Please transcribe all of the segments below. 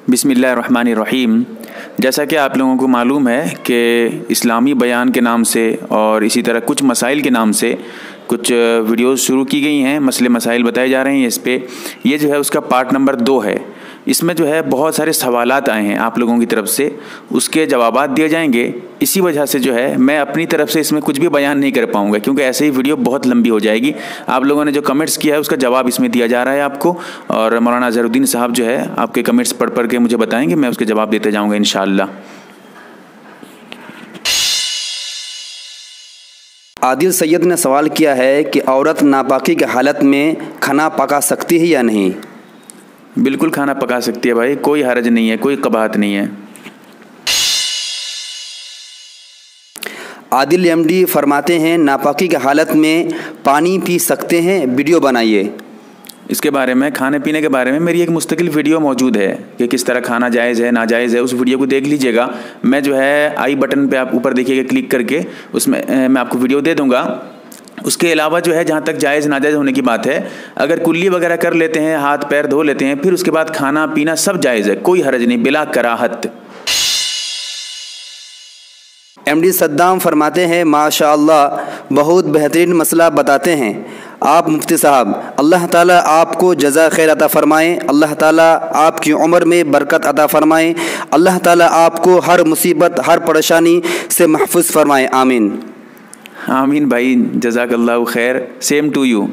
बिस्मिल्लाहिर्रहमानिर्रहीम। जैसा कि आप लोगों को मालूम है कि इस्लामी बयान के नाम से और इसी तरह कुछ मसाइल के नाम से कुछ वीडियोस शुरू की गई हैं, मसले मसाइल बताए जा रहे हैं इस पे। ये जो है उसका पार्ट नंबर 2 है। इसमें जो है बहुत सारे सवालात आए हैं आप लोगों की तरफ से, उसके जवाबात दिए जाएंगे। इसी वजह से जो है मैं अपनी तरफ से इसमें कुछ भी बयान नहीं कर पाऊंगा, क्योंकि ऐसे ही वीडियो बहुत लंबी हो जाएगी। आप लोगों ने जो कमेंट्स किया है उसका जवाब इसमें दिया जा रहा है आपको, और मौलाना अज़हरुद्दीन साहब जो है आपके कमेंट्स पढ़ के मुझे बताएंगे, मैं उसके जवाब देते जाऊँगा इंशाअल्लाह। आदिल सैयद ने सवाल किया है कि औरत नापाकी की हालत में खाना पका सकती है या नहीं? बिल्कुल खाना पका सकती है भाई, कोई हरज नहीं है, कोई कबाहत नहीं है। आदिल एमडी फरमाते हैं नापाकी की हालत में पानी पी सकते हैं, वीडियो बनाइए। इसके बारे में, खाने पीने के बारे में मेरी एक मुस्तकिल वीडियो मौजूद है कि किस तरह खाना जायज़ है नाजायज़ है। उस वीडियो को देख लीजिएगा। मैं जो है आई बटन पे आप ऊपर देखिएगा क्लिक करके, उसमें मैं आपको वीडियो दे दूँगा। उसके अलावा जो है जहाँ तक जायज़ नाजायज़ होने की बात है, अगर कुल्ली वगैरह कर लेते हैं, हाथ पैर धो लेते हैं, फिर उसके बाद खाना पीना सब जायज़ है, कोई हरज नहीं, बिला कराहत। एमडी सद्दाम फरमाते हैं माशाअल्लाह बहुत बेहतरीन मसला बताते हैं आप मुफ्ती साहब। अल्लाह ताला आपको जज़ा खैर अता फ़रमाएँ, अल्लाह ताला आपकी उम्र में बरकत अता फ़रमाएँ, अल्लाह ताला आपको हर मुसीबत हर परेशानी से महफूज फ़रमाएँ, आमीन। आमीन भाई, जज़ाकल्लाहु खैर, same to you.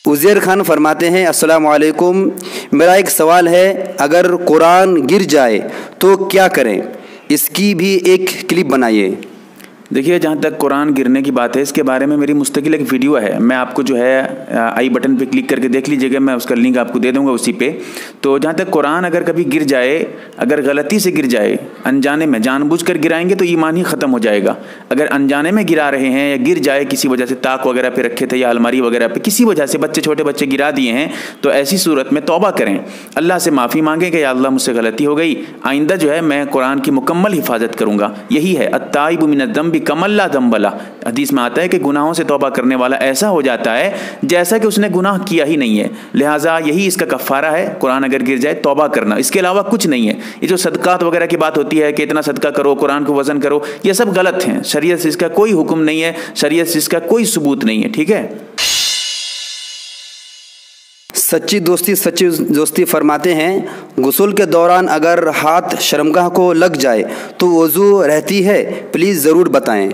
Uzair Khan फरमाते हैं अस्सलामु अलैकुम, मेरा एक सवाल है, अगर कुरान गिर जाए तो क्या करें? इसकी भी एक क्लिप बनाइए। देखिए, जहाँ तक कुरान गिरने की बात है, इसके बारे में मेरी मुस्तकिल एक वीडियो है, मैं आपको जो है आई बटन पे क्लिक करके देख लीजिएगा, मैं उसका लिंक आपको दे दूँगा उसी पे। तो जहाँ तक कुरान अगर कभी गिर जाए, अगर गलती से गिर जाए, अनजाने में, जानबूझकर गिराएंगे तो ईमान ही ख़त्म हो जाएगा। अगर अनजाने में गिरा रहे हैं या गिर जाए किसी वजह से, ताक वगैरह पे रखे थे या अलमारी वगैरह पे, किसी वजह से बच्चे, छोटे बच्चे गिरा दिए हैं, तो ऐसी सूरत में तौबा करें, अल्लाह से माफ़ी मांगें कि या अल्लाह मुझसे गलती हो गई, आइंदा जो है मैं कुरान की मुकम्मल हिफाजत करूँगा। यही है अत्ताइबु मिनज़्ज़म्बि कमल्ला ज़ंब ला। हदीस में आता है कि गुनाहों से तौबा करने वाला ऐसा हो जाता है जैसा कि उसने गुनाह किया ही नहीं है। लिहाजा यही इसका कफ़ारा है, कुरान अगर गिर जाए तौबा करना, इसके अलावा कुछ नहीं है। ये जो सदकात वगैरह की बात होती है कि इतना सदका करो, कुरान को वज़न करो, ये सब गलत हैं। शरीयत से इसका कोई हुक्म नहीं है, शरीयत से इसका कोई सबूत नहीं है, ठीक है। सच्ची दोस्ती फरमाते हैं गुस्ल के दौरान अगर हाथ शर्मगाह को लग जाए तो वज़ू रहती है? प्लीज़ ज़रूर बताएं।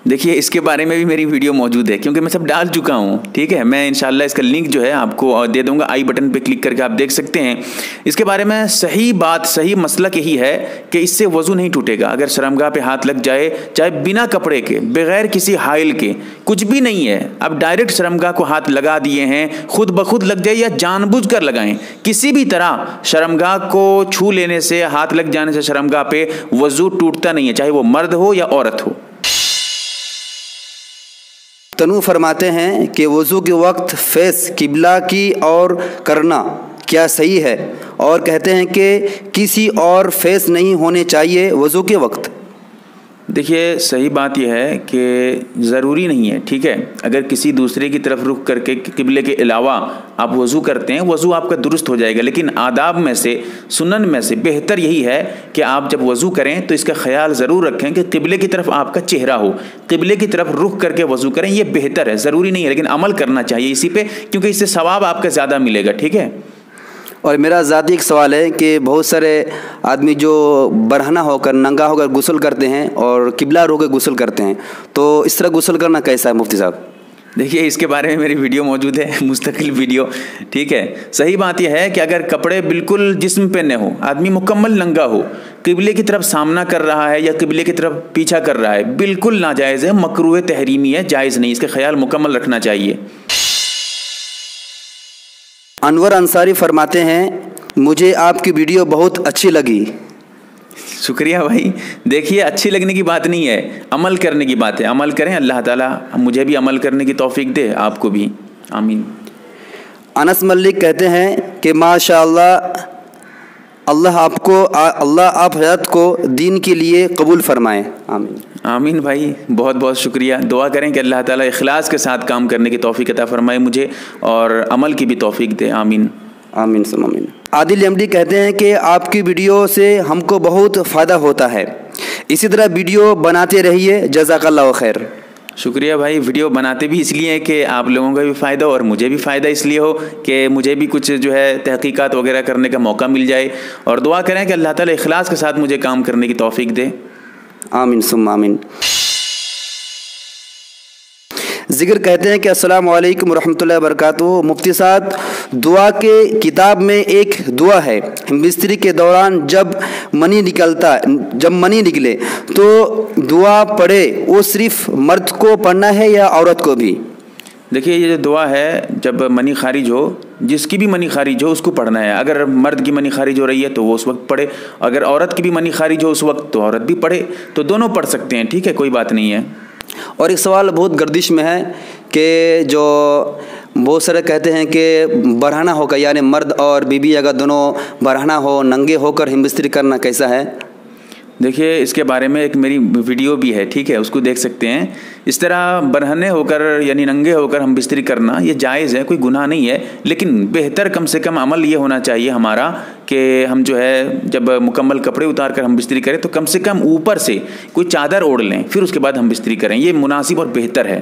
देखिए, इसके बारे में भी मेरी वीडियो मौजूद है, क्योंकि मैं सब डाल चुका हूँ, ठीक है। मैं इंशाल्लाह इसका लिंक जो है आपको दे दूँगा, आई बटन पे क्लिक करके आप देख सकते हैं। इसके बारे में सही बात, सही मसलक यही है कि इससे वज़ू नहीं टूटेगा। अगर शर्मगाह पे हाथ लग जाए, चाहे बिना कपड़े के, बग़ैर किसी हाइल के, कुछ भी नहीं है, अब डायरेक्ट शर्मगाह को हाथ लगा दिए हैं, खुद ब खुद लग जाए या जानबूझ कर लगाएं, किसी भी तरह शर्मगाह को छू लेने से, हाथ लग जाने से शर्मगाह पे वज़ू टूटता नहीं है, चाहे वो मर्द हो या औरत हो। तनु फरमाते हैं कि वज़ू के वक्त फेस किबला की ओर करना क्या सही है? और कहते हैं कि किसी और फेस नहीं होने चाहिए वज़ू के वक्त। देखिए, सही बात यह है कि ज़रूरी नहीं है, ठीक है। अगर किसी दूसरे की तरफ रुख करके किबले के अलावा आप वज़ू करते हैं, वज़ू आपका दुरुस्त हो जाएगा। लेकिन आदाब में से, सुनन में से बेहतर यही है कि आप जब वज़ू करें तो इसका ख्याल ज़रूर रखें कि किबले की तरफ आपका चेहरा हो, किबले की तरफ रुख करके वज़ू करें, ये बेहतर है। ज़रूरी नहीं है, लेकिन अमल करना चाहिए इसी पे, क्योंकि इससे सवाब आपका ज़्यादा मिलेगा, ठीक है। और मेरा ज़ाती एक सवाल है कि बहुत सारे आदमी जो बरहना होकर, नंगा होकर गुस्ल करते हैं और किबला होकर गुस्ल करते हैं, तो इस तरह गुस्ल करना कैसा है मुफ्ती साहब? देखिए, इसके बारे में मेरी वीडियो मौजूद है, मुस्तकिल वीडियो, ठीक है। सही बात यह है कि अगर कपड़े बिल्कुल जिस्म पे न हो, आदमी मुकम्मल नंगा हो, किबले की तरफ सामना कर रहा है या किबले की तरफ पीछा कर रहा है, बिल्कुल नाजायज़ है, मकरूह तहरीमी है, जायज़ नहीं, इसका ख्याल मुकम्मल रखना चाहिए। अनवर अंसारी फरमाते हैं मुझे आपकी वीडियो बहुत अच्छी लगी। शुक्रिया भाई। देखिए, अच्छी लगने की बात नहीं है, अमल करने की बात है। अमल करें, अल्लाह ताला मुझे भी अमल करने की तौफीक दे, आपको भी, आमीन। अनस मलिक कहते हैं कि माशाअल्लाह, अल्लाह आप हज़रत को दीन के लिए कबूल फरमाएं, आमीन। आमीन भाई, बहुत बहुत शुक्रिया। दुआ करें कि अल्लाह ताला इखलास के साथ काम करने की तौफीक अता फरमाए मुझे, और अमल की भी तौफीक दे, आमीन। आमीन सुम आमीन। आदिल एमडी कहते हैं कि आपकी वीडियो से हमको बहुत फ़ायदा होता है, इसी तरह वीडियो बनाते रहिए, जज़ाकल्लाह खैर। शुक्रिया भाई, वीडियो बनाते भी इसलिए हैं कि आप लोगों का भी फ़ायदा और मुझे भी फ़ायदा इसलिए हो कि मुझे भी कुछ जो है तहकीकात वगैरह करने का मौका मिल जाए, और दुआ करें कि अल्लाह ताला इखलास के साथ मुझे काम करने की तौफीक दे। आमीन सुम आमीन। ज़िक्र कहते हैं कि अस्सलामु अलैकुम रहमतुल्लाहि व बरकातुहू। मुफ्ती साहब, दुआ के किताब में एक दुआ है, मिस्त्री के दौरान जब मनी निकले तो दुआ पढ़े, वो सिर्फ मर्द को पढ़ना है या औरत को भी? देखिए, ये जो दुआ है, जब मनी खारिज हो, जिसकी भी मनी खारिज हो उसको पढ़ना है। अगर मर्द की मनी खारिज हो रही है तो वो उस वक्त पढ़े, अगर औरत की भी मनी खारिज हो उस वक्त तो औरत भी पढ़े, तो दोनों पढ़ सकते हैं, ठीक है, कोई बात नहीं है। और एक सवाल बहुत गर्दिश में है कि जो बहुत सारे कहते हैं कि बरहना होकर, यानी मर्द और बीवी अगर दोनों बरहना हो, नंगे होकर हिमबिस्तरी करना कैसा है? देखिए, इसके बारे में एक मेरी वीडियो भी है, ठीक है, उसको देख सकते हैं। इस तरह बरहने होकर यानी नंगे होकर हम बिस्तरी करना ये जायज़ है, कोई गुनाह नहीं है, लेकिन बेहतर कम से कम अमल ये होना चाहिए हमारा कि हम जो है जब मुकम्मल कपड़े उतार कर हम बिस्तरी करें तो कम से कम ऊपर से कोई चादर ओढ़ लें, फिर उसके बाद हम बिस्तरी करें, ये मुनासिब और बेहतर है।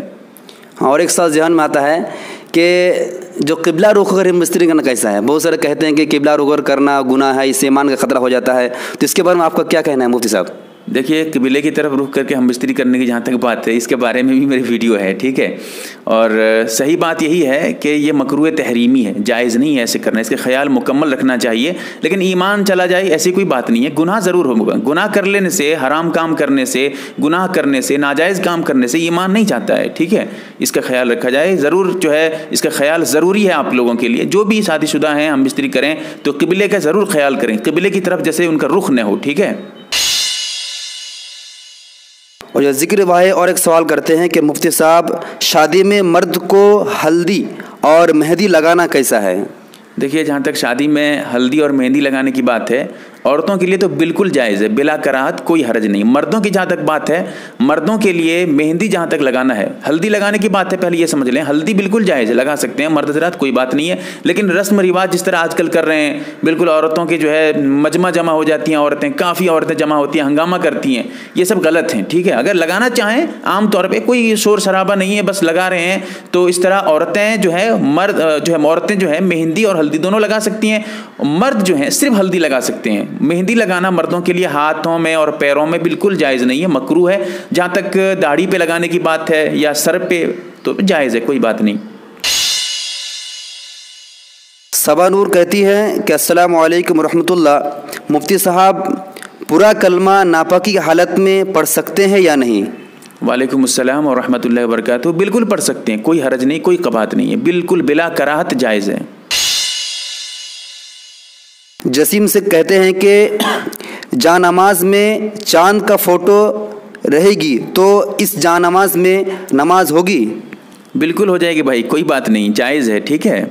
हाँ, और एक साथ ध्यान में आता है कि जो किबला रुख कर हिमबिस्तरी करना कैसा है? बहुत सारे कहते हैं कि किबला रुख कर करना गुनाह है, इससे ईमान का खतरा हो जाता है, तो इसके बारे में आपका क्या कहना है मुफ्ती साहब? देखिए, किबले की तरफ रुख करके हम बिस्तरी करने की जहाँ तक बात है, इसके बारे में भी मेरी वीडियो है, ठीक है, और सही बात यही है कि ये मकरूह तहरीमी है, जायज़ नहीं है ऐसे करना, इसके ख्याल मुकम्मल रखना चाहिए, लेकिन ईमान चला जाए ऐसी कोई बात नहीं है। गुनाह ज़रूर होगा, गुनाह कर लेने से, हराम काम करने से, गुनाह करने से, नाजायज़ काम करने से ईमान नहीं जाता है, ठीक है, इसका ख्याल रखा जाए ज़रूर, जो है इसका ख्याल ज़रूरी है आप लोगों के लिए। जो भी शादीशुदा हैं, हम बिस्तरी करें तो किबले का ज़रूर ख्याल करें, किबले की तरफ जैसे उनका रुख न हो, ठीक है। और जो ज़िक्र भाई और एक सवाल करते हैं कि मुफ्ती साहब, शादी में मर्द को हल्दी और मेहंदी लगाना कैसा है? देखिए, जहाँ तक शादी में हल्दी और मेहंदी लगाने की बात है, औरतों के लिए तो बिल्कुल जायज़ है, बिला कराहत, कोई हर्ज नहीं। मर्दों की जहाँ तक बात है, मर्दों के लिए मेहंदी जहाँ तक लगाना है, हल्दी लगाने की बात है, पहले ये समझ लें, हल्दी बिल्कुल जायज़ है, लगा सकते हैं मर्द हज़रात, कोई बात नहीं है, लेकिन रस्म रिवाज जिस तरह आजकल कर रहे हैं, बिल्कुल औरतों की जो है मजमा जमा हो जाती हैं, औरतें काफ़ी औरतें जमा होती हैं, हंगामा करती हैं, ये सब गलत हैं, ठीक है। अगर लगाना चाहें आम तौर पर कोई शोर शराबा नहीं है, बस लगा रहे हैं, तो इस तरह औरतें जो है औरतें जो है मेहंदी और हल्दी दोनों लगा सकती हैं। मर्द जो हैं सिर्फ हल्दी लगा सकते हैं। मेहंदी लगाना मर्दों के लिए हाथों में और पैरों में बिल्कुल जायज़ नहीं है, मकरूह है। जहाँ तक दाढ़ी पे लगाने की बात है या सर पे तो जायज़ है, कोई बात नहीं। सबा नूर कहती है कि अस्सलामु अलैकुम रहमतुल्लाह, मुफ्ती साहब पूरा कलमा नापाकी की हालत में पढ़ सकते हैं या नहीं? वालेकुम अस्सलाम और रहमतुल्लाहि व बरकातुहू, बिल्कुल पढ़ सकते हैं, कोई हरज नहीं, कोई कबात नहीं है, बिल्कुल बिला कराहत जायज़ है। जसीम से कहते हैं कि जानमाज में चांद का फ़ोटो रहेगी तो इस जानमाज में नमाज होगी? बिल्कुल हो जाएगी भाई, कोई बात नहीं, जायज़ है, ठीक है,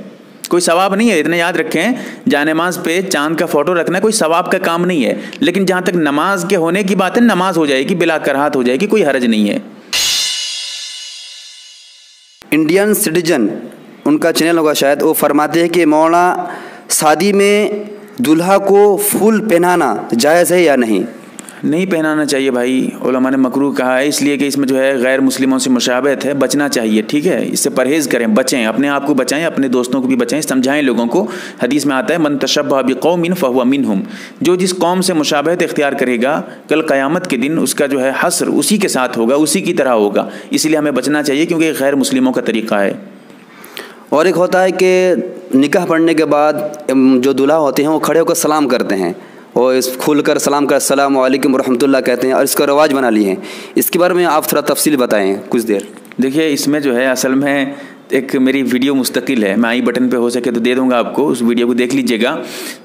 कोई सवाब नहीं है, इतना याद रखें। जानमाज पे चांद का फ़ोटो रखना कोई सवाब का काम नहीं है, लेकिन जहाँ तक नमाज के होने की बात है, नमाज हो जाएगी, बिला कराहत हो जाएगी, कोई हरज नहीं है। इंडियन सिटीजन उनका चैनल होगा शायद, वो फरमाते हैं कि मौलाना शादी में दूल्हा को फूल पहनाना जायज़ है या नहीं? नहीं पहनाना चाहिए भाई, उलमा ने मकरूह कहा है, इसलिए कि इसमें जो है गैर मुस्लिमों से मुशाबहत है, बचना चाहिए, ठीक है, इससे परहेज़ करें, बचें, अपने आप को बचाएं, अपने दोस्तों को भी बचाएं, समझाएं लोगों को। हदीस में आता है मन तशब्बह बिक़ौमिन फ़हुव मिनहुम, जो जिस कौम से मुशाबहत इख्तियार करेगा कल क़यामत के दिन उसका जो है हस्र उसी के साथ होगा, उसी की तरह होगा, इसलिए हमें बचना चाहिए क्योंकि गैर मुस्लिमों का तरीक़ा है। और एक होता है कि निकाह पढ़ने के बाद जो दूल्हा होते हैं वो खड़े होकर सलाम करते हैं, और इस खुल कर सलाम कर अस्सलामु अलैकुम रहमतुल्लाह कहते हैं, और इसका रवाज बना लिए हैं। इसके बारे में आप थोड़ा तफसील बताएं कुछ देर। देखिए, इसमें जो है असल में एक मेरी वीडियो मुस्तकिल है, मैं आई बटन पे हो सके तो दे दूंगा आपको, उस वीडियो को देख लीजिएगा।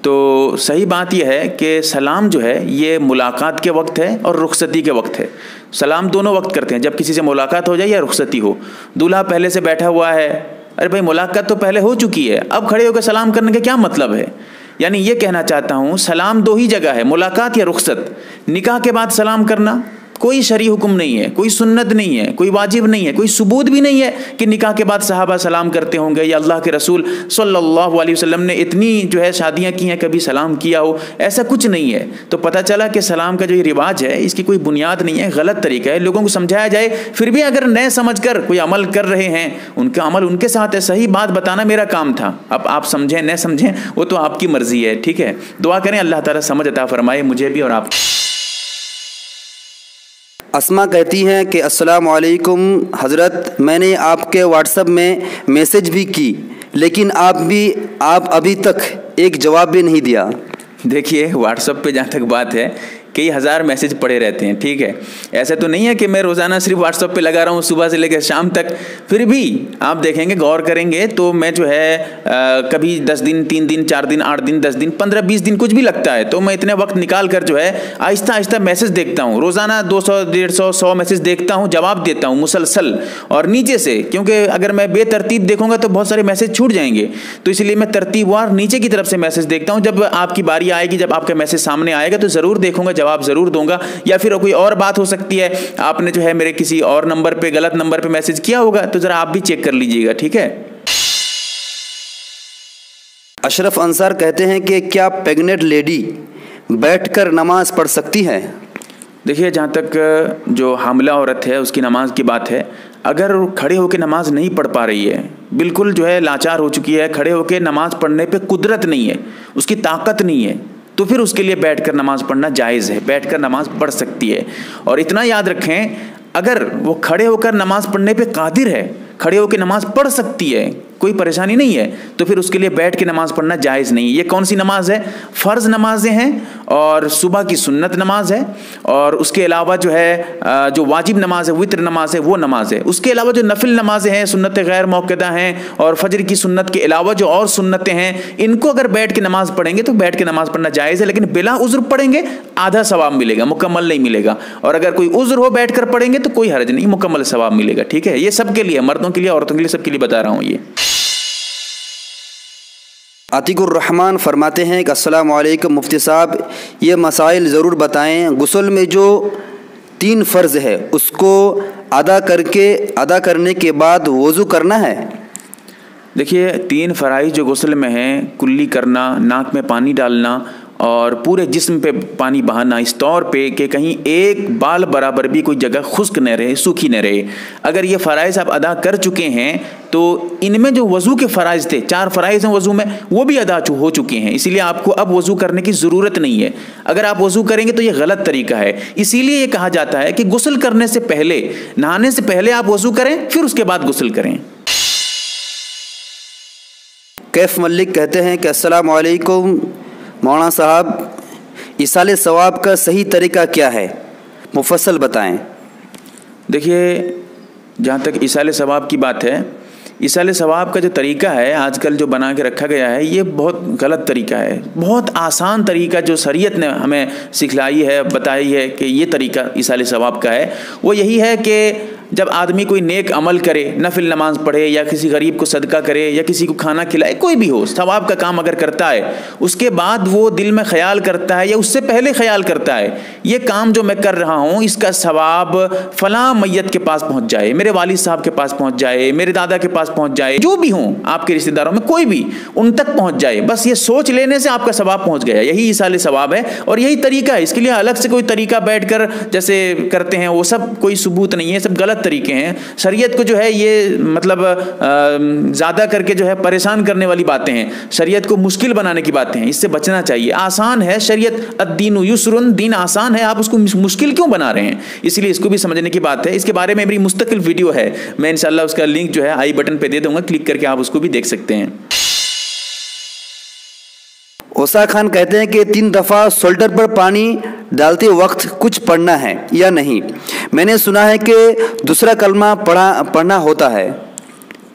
तो सही बात यह है कि सलाम जो है ये मुलाकात के वक्त है और रुखसती के वक्त है। सलाम दोनों वक्त करते हैं, जब किसी से मुलाकात हो जाए या रुखसती हो। दूल्हा पहले से बैठा हुआ है, अरे भाई मुलाकात तो पहले हो चुकी है, अब खड़े होकर सलाम करने का क्या मतलब है? यानी ये कहना चाहता हूँ सलाम दो ही जगह है, मुलाकात या रुखसत। निकाह के बाद सलाम करना कोई शरई हुक्म नहीं है, कोई सुन्नत नहीं है, कोई वाजिब नहीं है, कोई सबूत भी नहीं है कि निकाह के बाद सहाबा सलाम करते होंगे या अल्लाह के रसूल सल्लल्लाहु अलैहि वसल्लम ने इतनी जो है शादियाँ की हैं कभी सलाम किया हो, ऐसा कुछ नहीं है। तो पता चला कि सलाम का जो ये रिवाज है इसकी कोई बुनियाद नहीं है, गलत तरीका है, लोगों को समझाया जाए। फिर भी अगर न समझ कर कोई अमल कर रहे हैं, उनका अमल उनके साथ है, सही बात बताना मेरा काम था। अब आप समझें न समझें वो तो आपकी मर्जी है, ठीक है। दुआ करें अल्लाह ताला समझ अता फरमाए मुझे भी और आप। अस्मा कहती हैं कि अस्सलामु अलैकुम हज़रत, मैंने आपके व्हाट्सएप में मैसेज भी की लेकिन आप अभी तक एक जवाब भी नहीं दिया। देखिए व्हाट्सएप पे जहाँ तक बात है कई हज़ार मैसेज पड़े रहते हैं, ठीक है। ऐसा तो नहीं है कि मैं रोज़ाना सिर्फ व्हाट्सएप पे लगा रहा हूँ सुबह से लेकर शाम तक। फिर भी आप देखेंगे, गौर करेंगे तो मैं जो है कभी 10 दिन, 3 दिन, 4 दिन, 8 दिन, 10 दिन, 15, 20 दिन कुछ भी लगता है तो मैं इतने वक्त निकाल कर जो है आहिस्ता आहिस्ता मैसेज देखता हूँ। रोज़ाना 200, 150, 100 मैसेज देखता हूँ, जवाब देता हूँ मुसलसल और नीचे से, क्योंकि अगर मैं बेतरतीब देखूँगा तो बहुत सारे मैसेज छूट जाएंगे। तो इसलिए मैं तरतीबवार नीचे की तरफ से मैसेज देखता हूँ। जब आपकी बारी आएगी, जब आपका मैसेज सामने आएगा तो ज़रूर देखूँगा, जवाब ज़रूर दूंगा। या फिर कोई और बात हो सकती है, आपने जो है मेरे किसी और नंबर पे, गलत नंबर पे मैसेज किया होगा तो ज़रा आप भी चेक कर लीजिएगा, ठीक है। अशरफ अंसार कहते हैं कि क्या प्रेग्नेंट लेडी बैठकर नमाज पढ़ सकती है? देखिए जहाँ तक जो हामिला औरत है उसकी नमाज की बात है, अगर खड़े होकर नमाज नहीं पढ़ पा रही है, बिल्कुल जो है लाचार हो चुकी है, खड़े होकर नमाज पढ़ने पे कुदरत नहीं है, उसकी ताकत नहीं है, तो फिर उसके लिए बैठकर नमाज पढ़ना जायज़ है, बैठकर नमाज पढ़ सकती है। और इतना याद रखें, अगर वो खड़े होकर नमाज पढ़ने पे कादिर है, खड़े होकर नमाज पढ़ सकती है, कोई परेशानी नहीं है, तो फिर उसके लिए बैठ के नमाज पढ़ना जायज़ नहीं। ये कौन सी नमाज है? फ़र्ज़ नमाजें हैं और सुबह की सुन्नत नमाज है, और उसके अलावा जो है जो वाजिब नमाज है, वित्र नमाज है, वो नमाज है। उसके अलावा जो नफिल नमाजें हैं, सुन्नत गैर मौक़दा हैं, और फजर की सुन्नत के अलावा जो और सुन्नतें हैं, इनको अगर बैठ के नमाज पढ़ेंगे तो बैठ के नमाज पढ़ना जायज़ है। लेकिन बिला उज़्र पढ़ेंगे आधा सवाब मिलेगा, मुकम्मल नहीं मिलेगा। और अगर कोई उज़्र हो बैठ कर पढ़ेंगे तो कोई हर्ज नहीं, मुकम्मल सवाब मिलेगा, ठीक है। ये सबके लिए, मर्दों के लिए, औरतों के लिए, सबके लिए बता रहा हूँ ये। आतिकुर रहमान फरमाते हैं कि अस्सलामु अलैकुम मुफ्ती साहब, ये मसाइल ज़रूर बताएं। गुस्ल में जो 3 फ़र्ज़ है उसको अदा करने के बाद वज़ू करना है? देखिए 3 फ़राइज़ जो गुस्ल में हैं, कुल्ली करना, नाक में पानी डालना और पूरे जिस्म पे पानी बहाना, इस तौर पे कि कहीं एक बाल बराबर भी कोई जगह खुश्क न रहे, सूखी न रहे। अगर ये फ़राइज़ आप अदा कर चुके हैं तो इनमें जो वज़ू के फ़राइज़ थे, 4 फ़राइज़ हैं वज़ू में, वो भी अदा हो चुके हैं। इसीलिए आपको अब वज़ू करने की ज़रूरत नहीं है। अगर आप वज़ू करेंगे तो ये गलत तरीका है। इसीलिए ये कहा जाता है कि गुस्ल करने से पहले, नहाने से पहले आप वज़ू करें, फिर उसके बाद गुस्ल करें। कैफ मलिक कहते हैं कि अस्सलामु अलैकुम मौलाना साहब, इसाले सवाब का सही तरीका क्या है, मुफस्सल बताएं। देखिए जहाँ तक इसाले सवाब की बात है, इसाले सवाब का जो तरीका है आजकल जो बना के रखा गया है, ये बहुत गलत तरीका है। बहुत आसान तरीका जो शरीयत ने हमें सिखलाई है, बताई है कि ये तरीका इसाले सवाब का है, वो यही है कि जब आदमी कोई नेक अमल करे, नफिल नमाज पढ़े या किसी गरीब को सदका करे या किसी को खाना खिलाए, कोई भी हो, सवाब का काम अगर करता है, उसके बाद वो दिल में ख्याल करता है या उससे पहले ख्याल करता है, ये काम जो मैं कर रहा हूँ इसका सवाब फ़लाँ मैयत के पास पहुँच जाए, मेरे वालिद साहब के पास पहुँच जाए, मेरे दादा के पास पहुँच जाए, जो भी हों आपके रिश्तेदारों में कोई भी, उन तक पहुँच जाए। बस ये सोच लेने से आपका सवाब पहुँच गया, यही इसाले सवाब है और यही तरीका है। इसके लिए अलग से कोई तरीका बैठकर जैसे करते हैं वो सब कोई सबूत नहीं है, सब गलत तरीके हैं। शरीयत को जो है ये मतलब ज़्यादा करके जो है परेशान करने वाली बातें हैं, शरीयत को मुश्किल बनाने की बातें हैं, इससे बचना चाहिए। आसान है शरीयत, अद्दीनु युस्रुन, दीन आसान है, आप उसको मुश्किल क्यों बना रहे हैं? इसलिए इसको भी समझने की बात है। इसके बारे में मेरी मुस्तकिल वीडियो है, मैं इंशाल्लाह उसका लिंक जो है आई बटन पे दे दूंगा, क्लिक करके आप उसको भी देख सकते हैं। ओसा खान कहते हैं कि 3 दफ़ा शोल्डर पर पानी डालते वक्त कुछ पढ़ना है या नहीं? मैंने सुना है कि दूसरा कलमा पढ़ना होता है।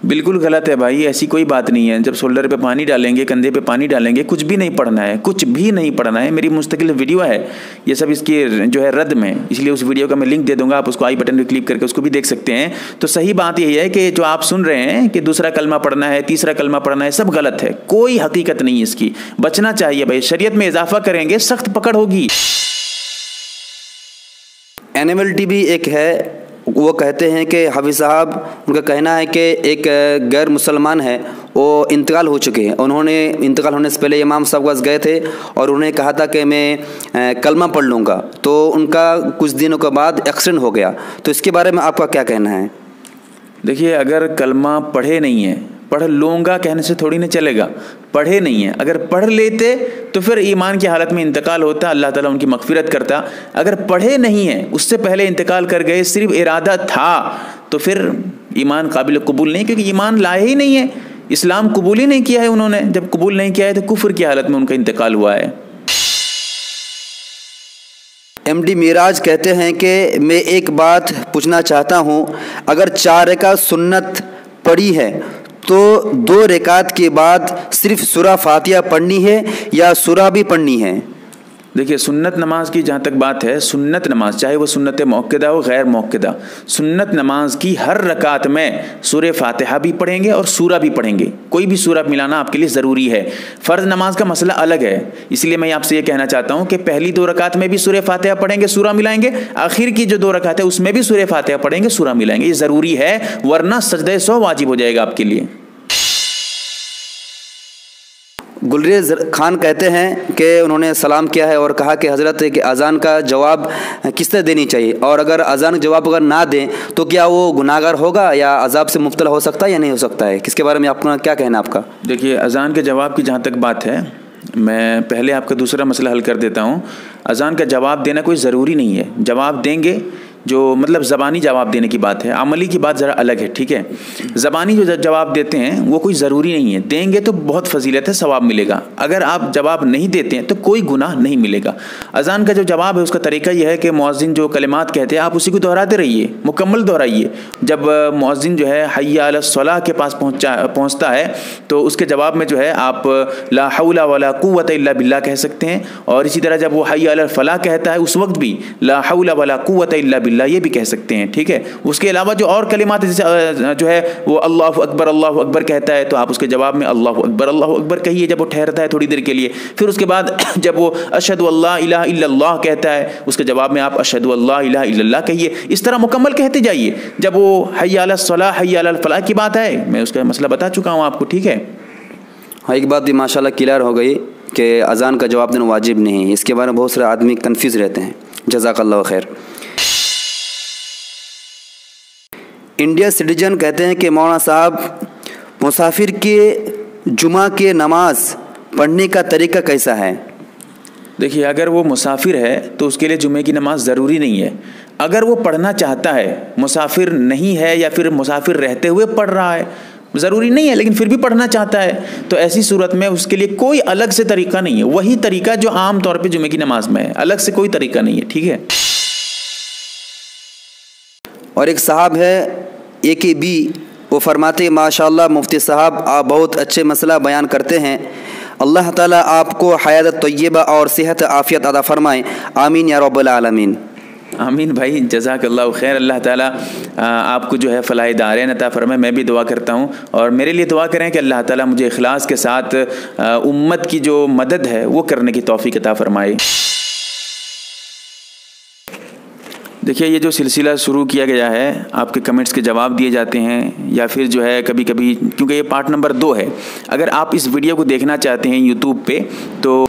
बिल्कुल गलत है भाई, ऐसी कोई बात नहीं है। जब शोल्डर पे पानी डालेंगे, कंधे पे पानी डालेंगे, कुछ भी नहीं पढ़ना है, कुछ भी नहीं पढ़ना है। मेरी मुस्तकिल वीडियो है ये सब इसकी जो है रद्द में, इसलिए उस वीडियो का मैं लिंक दे दूंगा, आप उसको आई बटन पे क्लिक करके उसको भी देख सकते हैं। तो सही बात यही है कि जो आप सुन रहे हैं कि दूसरा कलमा पढ़ना है, तीसरा कलमा पढ़ना है, सब गलत है, कोई हकीकत नहीं है इसकी, बचना चाहिए भाई। शरीयत में इजाफा करेंगे सख्त पकड़ होगी। اینیملٹی بھی ایک ہے، وہ کہتے ہیں کہ حافظ صاحب ان کا کہنا ہے کہ ایک غیر مسلمان ہے، وہ انتقال ہو چکے ہیں، انہوں نے انتقال ہونے سے پہلے امام صاحب کے پاس گئے تھے اور انہیں کہا تھا کہ میں کلمہ پڑھ لوں گا، تو ان کا کچھ دنوں کے بعد ایکسیڈنٹ ہو گیا، تو اس کے بارے میں آپ کا کیا کہنا ہے؟ دیکھیے، اگر کلمہ پڑھے نہیں ہیں، پڑھ لوں گا کہنے سے تھوڑی نہ چلے گا، پڑھے نہیں ہیں، اگر پڑھ لیتے تو پھر ایمان کی حالت میں انتقال ہوتا، اللہ تعالیٰ ان کی مغفرت کرتا۔ اگر پڑھے نہیں ہیں، اس سے پہلے انتقال کر گئے، صرف ارادہ تھا، تو پھر ایمان قابل قبول نہیں، کیونکہ ایمان لائے ہی نہیں ہے، اسلام قبول ہی نہیں کیا ہے انہوں نے، جب قبول نہیں کیا ہے تو کفر کی حالت میں ان کا انتقال ہوا ہے۔ ایم ڈی معراج کہتے ہیں کہ میں ایک بات پوچھنا چاہتا ہوں، اگر 4 رکعت سنت پڑھی ہے تو 2 رکعت کے بعد صرف سورہ فاتحہ پڑھنی ہے یا سورہ بھی پڑھنی ہے؟ دیکھیے، سنت نماز کی جہاں تک بات ہے، سنت نماز چاہے وہ سنت موقدہ ہو غیر موقدہ، سنت نماز کی ہر رکعت میں سورہ فاتحہ بھی پڑھیں گے اور سورہ بھی پڑھیں گے، کوئی بھی سورہ ملانا آپ کے لیے ضروری ہے۔ فرض نماز کا مسئلہ الگ ہے، اس لیے میں آپ سے یہ کہنا چاہتا ہوں کہ پہلی 2 رکعت میں بھی سورہ فاتحہ پڑھیں گے، سورہ ملائیں گے، آخر کی جو 2 رکعت ہے اس میں بھی سورہ فاتحہ پڑھیں گے، سورہ ملائیں گے، یہ ضروری ہے، ورنہ سجدہ سہو واجب ہو جائے گا آپ کے لیے۔ گلریز خان کہتے ہیں کہ انہوں نے سلام کیا ہے اور کہا کہ حضرت کہ اذان کا جواب کس طرح دینی چاہیے، اور اگر اذان کا جواب اگر نہ دیں تو کیا وہ گناہ گار ہوگا یا عذاب سے مبتلا ہو سکتا ہے یا نہیں ہو سکتا ہے؟ کس کے بارے میں آپ کا کیا کہنا ہے آپ کا؟ دیکھیے، اذان کے جواب کی جہاں تک بات ہے، میں پہلے آپ کا دوسرا مسئلہ حل کر دیتا ہوں۔ اذان کا جواب دینا کوئی ضروری نہیں ہے، جواب دیں گے، جو مطلب زبانی جواب دینے کی بات ہے، عملی کی بات ذرا الگ ہے، ٹھیک ہے؟ زبانی جو جواب دیتے ہیں وہ کوئی ضروری نہیں ہے، دیں گے تو بہت فضیلت ہے، ثواب ملے گا، اگر آپ جواب نہیں دیتے ہیں تو کوئی گناہ نہیں ملے گا۔ اذان کا جو جواب ہے اس کا طریقہ یہ ہے کہ مؤذن جو کلمات کہتے ہیں آپ اسی کو دہراتے رہیے، مکمل دہرائیے۔ جب مؤذن جو ہے حی علی الصلاۃ کے پاس پہنچتا ہے تو اس کے جواب میں جو ہے آپ لا حول ولا قوت الا باللہ کہہ سکتے ہیں، اور اسی طرح جب وہ حی علی الفلاح کہتا ہے اس وقت بھی لا حول ولا قوت الا باللہ یہ بھی کہہ سکتے ہیں، ٹھیک ہے؟ اس کے علاوہ جو اور کلمات جو ہے وہ اللہ اکبر کہتا ہے تو آپ اس کے جواب میں اللہ اکبر کہیے جب وہ ٹھہرتا ہے تھوڑی دیر کے لیے، پھر اس کے بعد جب وہ اشہد اللہ الہ الا اللہ کہتا ہے اس کے جواب میں آپ اشہد اللہ الہ الا اللہ کہیے، اس طرح مکمل کہتے جائیے۔ جب وہ حی علی الصلاۃ حی علی الفلاح کی بات ہے، میں اس کا مسئلہ بتا چکا ہوں آپ کو، ٹھیک ہے؟ ہاں، ایک بات بھی ماشاءاللہ کلیئر ہو گئی کہ اذان کا جواب دینا واجب نہیں ہے، اس کے بارے میں بہت سارے آدمی کنفیوز رہتے ہیں۔ جزاک اللہ خیر۔ انڈیا سٹیزن کہتے ہیں کہ مولانا صاحب مسافر کے جمعہ کے نماز پڑھنے کا طریقہ کیسا ہے؟ دیکھیے، اگر وہ مسافر ہے تو اس کے لیے جمعے کی نماز ضروری نہیں ہے، اگر وہ پڑھنا چاہتا ہے، مسافر نہیں ہے یا پھر مسافر رہتے ہوئے پڑھ رہا ہے، ضروری نہیں ہے لیکن پھر بھی پڑھنا چاہتا ہے، تو ایسی صورت میں اس کے لیے کوئی الگ سے طریقہ نہیں ہے، وہی طریقہ جو عام طور پہ جمعے کی نماز میں ہے، الگ سے کوئی طریقہ نہیں ہے، ٹھیک ہے؟ اور ایک صاحب ہے AKB، وہ فرماتے ہیں ماشاءاللہ مفتی صاحب آپ بہت اچھے مسئلہ بیان کرتے ہیں، اللہ تعالیٰ آپ کو حیات طیبہ اور صحت عافیت عطا فرمائیں، آمین یا رب العالمین۔ آمین بھائی، جزاک اللہ خیر، اللہ تعالیٰ آپ کو جو ہے فلاح دارین عطا فرمائے۔ میں بھی دعا کرتا ہوں اور میرے لیے دعا کریں کہ اللہ تعالیٰ مجھے اخلاص کے ساتھ امت کی جو مدد ہے وہ کرنے کی توفیق عطا فرمائے۔ دیکھیے، یہ جو سلسلہ شروع کیا گیا ہے، آپ کے کمنٹس کے جواب دیے جاتے ہیں یا پھر جو ہے کبھی کبھی، کیونکہ یہ پارٹ نمبر 2 ہے، اگر آپ اس ویڈیو کو دیکھنا چاہتے ہیں یوٹیوب پہ تو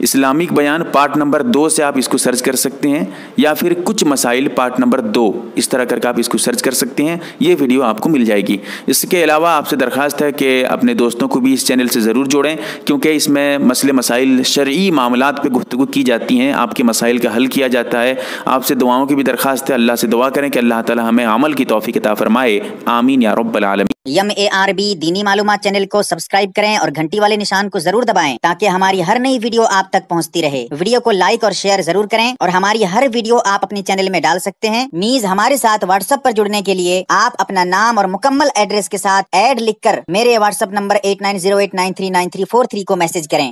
اسلامک بیان پارٹ نمبر 2 سے آپ اس کو سرچ کر سکتے ہیں، یا پھر کچھ مسائل پارٹ نمبر 2 اس طرح کر کے آپ اس کو سرچ کر سکتے ہیں، یہ ویڈیو آپ کو مل جائے گی۔ اس کے علاوہ آپ سے درخواست ہے کہ اپنے دوستوں کو بھی اس چینل سے ضرور جوڑیں، کیونکہ اس میں مسئلے مسائل شرعی معاملات پہ گفتگو کی جاتی ہیں، آپ کے مسائل کا حل کیا جاتا ہے۔ آپ سے دعاؤں کی بھی درخواست ہے، اللہ سے دعا کریں کہ اللہ تعالی ہمیں عمل کی توفیق عطا فرمائے، آمین یا رب العالمین۔ MARB دینی معلومات چینل کو سبسکرائب کریں اور گھنٹی والے نشان کو ضرور دبائیں تاکہ ہماری ہر نئی ویڈیو آپ تک پہنچتی رہے۔ ویڈیو کو لائک اور شیئر ضرور کریں اور ہماری ہر ویڈیو آپ اپنے چینل میں ڈال سکتے ہیں۔ نیز ہمارے ساتھ واٹس ایپ پر جڑنے کے لیے آپ اپنا نام اور مکمل ایڈریس کے ساتھ ایڈ لکھ کر میرے واٹس ایپ نمبر 8908939343 کو میسج کریں۔